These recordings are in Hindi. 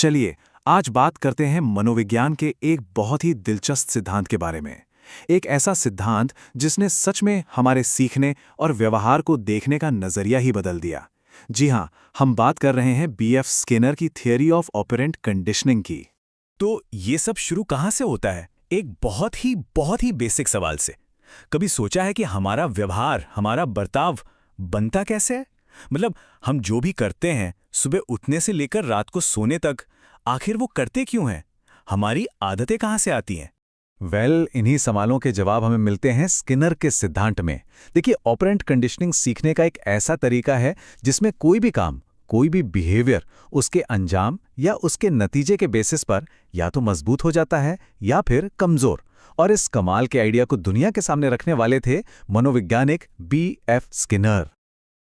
चलिए आज बात करते हैं मनोविज्ञान के एक बहुत ही दिलचस्प सिद्धांत के बारे में। एक ऐसा सिद्धांत जिसने सच में हमारे सीखने और व्यवहार को देखने का नजरिया ही बदल दिया। जी हाँ, हम बात कर रहे हैं बीएफ स्किनर की थियरी ऑफ ऑपरेंट कंडीशनिंग की। तो ये सब शुरू कहाँ से होता है? एक बहुत ही बेसिक सवाल से। कभी सोचा है कि हमारा व्यवहार, हमारा बर्ताव बनता कैसे है? मतलब हम जो भी करते हैं, सुबह उठने से लेकर रात को सोने तक, आखिर वो करते क्यों हैं? हमारी आदतें कहाँ से आती हैं? इन्हीं सवालों के जवाब हमें मिलते हैं स्किनर के सिद्धांत में। देखिए, ऑपरेंट कंडीशनिंग सीखने का एक ऐसा तरीका है जिसमें कोई भी काम, कोई भी बिहेवियर उसके अंजाम या उसके नतीजे के बेसिस पर या तो मजबूत हो जाता है या फिर कमजोर। और इस कमाल के आइडिया को दुनिया के सामने रखने वाले थे मनोवैज्ञानिक बीएफ स्किनर।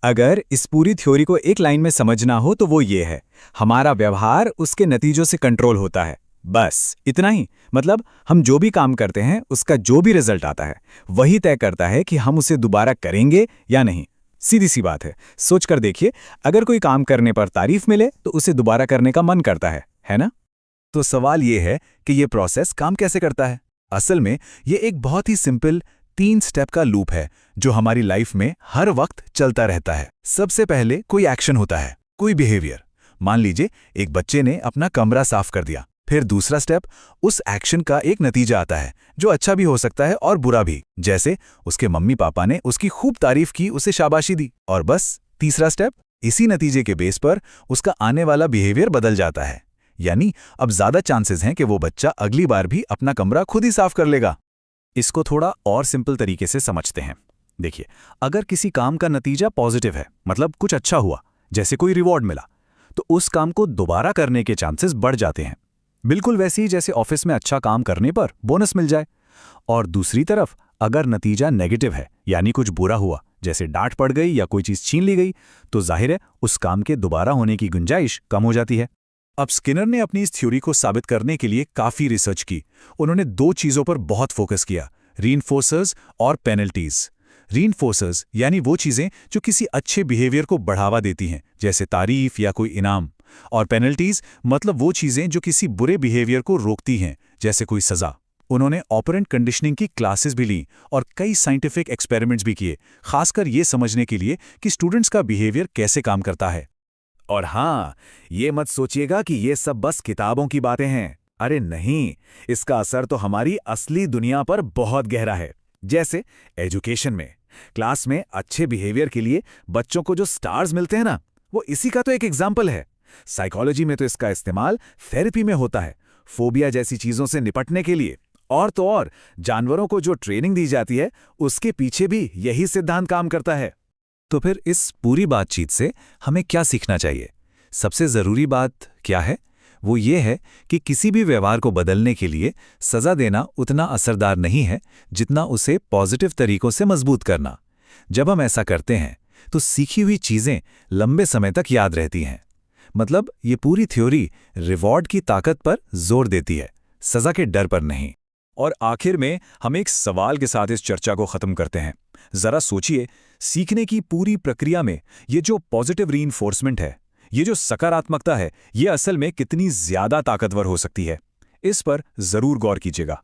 अगर इस पूरी थ्योरी को एक लाइन में समझना हो तो वो ये है, हमारा व्यवहार उसके नतीजों से कंट्रोल होता है। बस इतना ही। मतलब हम जो भी काम करते हैं उसका जो भी रिजल्ट आता है वही तय करता है कि हम उसे दोबारा करेंगे या नहीं। सीधी सी बात है, सोच कर देखिए, अगर कोई काम करने पर तारीफ मिले तो उसे दोबारा करने का मन करता है ना? तो सवाल ये है कि ये प्रोसेस काम कैसे करता है। असल में ये एक बहुत ही सिंपल 3 स्टेप का लूप है जो हमारी लाइफ में हर वक्त चलता रहता है। सबसे पहले कोई एक्शन होता है, कोई बिहेवियर। मान लीजिए एक बच्चे ने अपना कमरा साफ कर दिया। फिर दूसरा स्टेप, उस एक्शन का एक नतीजा आता है जो अच्छा भी हो सकता है और बुरा भी, जैसे उसके मम्मी पापा ने उसकी खूब तारीफ की, उसे शाबाशी दी। और बस तीसरा स्टेप, इसी नतीजे के बेस पर उसका आने वाला बिहेवियर बदल जाता है। यानी अब ज्यादा चांसेस हैं कि वो बच्चा अगली बार भी अपना कमरा खुद ही साफ कर लेगा। इसको थोड़ा और सिंपल तरीके से समझते हैं। देखिए, अगर किसी काम का नतीजा पॉजिटिव है, मतलब कुछ अच्छा हुआ, जैसे कोई रिवॉर्ड मिला, तो उस काम को दोबारा करने के चांसेस बढ़ जाते हैं। बिल्कुल वैसे ही जैसे ऑफिस में अच्छा काम करने पर बोनस मिल जाए। और दूसरी तरफ अगर नतीजा नेगेटिव है, यानी कुछ बुरा हुआ, जैसे डांट पड़ गई या कोई चीज छीन ली गई, तो जाहिर है उस काम के दोबारा होने की गुंजाइश कम हो जाती है। अब स्किनर ने अपनी इस थ्योरी को साबित करने के लिए काफी रिसर्च की। उन्होंने 2 चीजों पर बहुत फोकस किया, रीइंफोर्सर्स और पेनल्टीज। रीइंफोर्सर्स यानी वो चीजें जो किसी अच्छे बिहेवियर को बढ़ावा देती हैं, जैसे तारीफ या कोई इनाम। और पेनल्टीज मतलब वो चीजें जो किसी बुरे बिहेवियर को रोकती हैं, जैसे कोई सजा। उन्होंने ऑपरेंट कंडीशनिंग की क्लासेस भी लीं और कई साइंटिफिक एक्सपेरिमेंट्स भी किए, खासकर ये समझने के लिए कि स्टूडेंट्स का बिहेवियर कैसे काम करता है। और हाँ, ये मत सोचिएगा कि ये सब बस किताबों की बातें हैं। अरे नहीं, इसका असर तो हमारी असली दुनिया पर बहुत गहरा है। जैसे एजुकेशन में, क्लास में अच्छे बिहेवियर के लिए बच्चों को जो स्टार्स मिलते हैं ना, वो इसी का तो एक एग्जाम्पल है। साइकोलॉजी में तो इसका इस्तेमाल थेरेपी में होता है, फोबिया जैसी चीजों से निपटने के लिए। और तो और जानवरों को जो ट्रेनिंग दी जाती है, उसके पीछे भी यही सिद्धांत काम करता है। तो फिर इस पूरी बातचीत से हमें क्या सीखना चाहिए? सबसे जरूरी बात क्या है? वो ये है कि किसी भी व्यवहार को बदलने के लिए सजा देना उतना असरदार नहीं है जितना उसे पॉजिटिव तरीकों से मजबूत करना। जब हम ऐसा करते हैं तो सीखी हुई चीजें लंबे समय तक याद रहती हैं। मतलब ये पूरी थ्योरी रिवॉर्ड की ताकत पर जोर देती है, सजा के डर पर नहीं। और आखिर में हम एक सवाल के साथ इस चर्चा को खत्म करते हैं। जरा सोचिए, सीखने की पूरी प्रक्रिया में ये जो पॉजिटिव रीइंफोर्समेंट है, ये जो सकारात्मकता है, ये असल में कितनी ज्यादा ताकतवर हो सकती है। इस पर जरूर गौर कीजिएगा।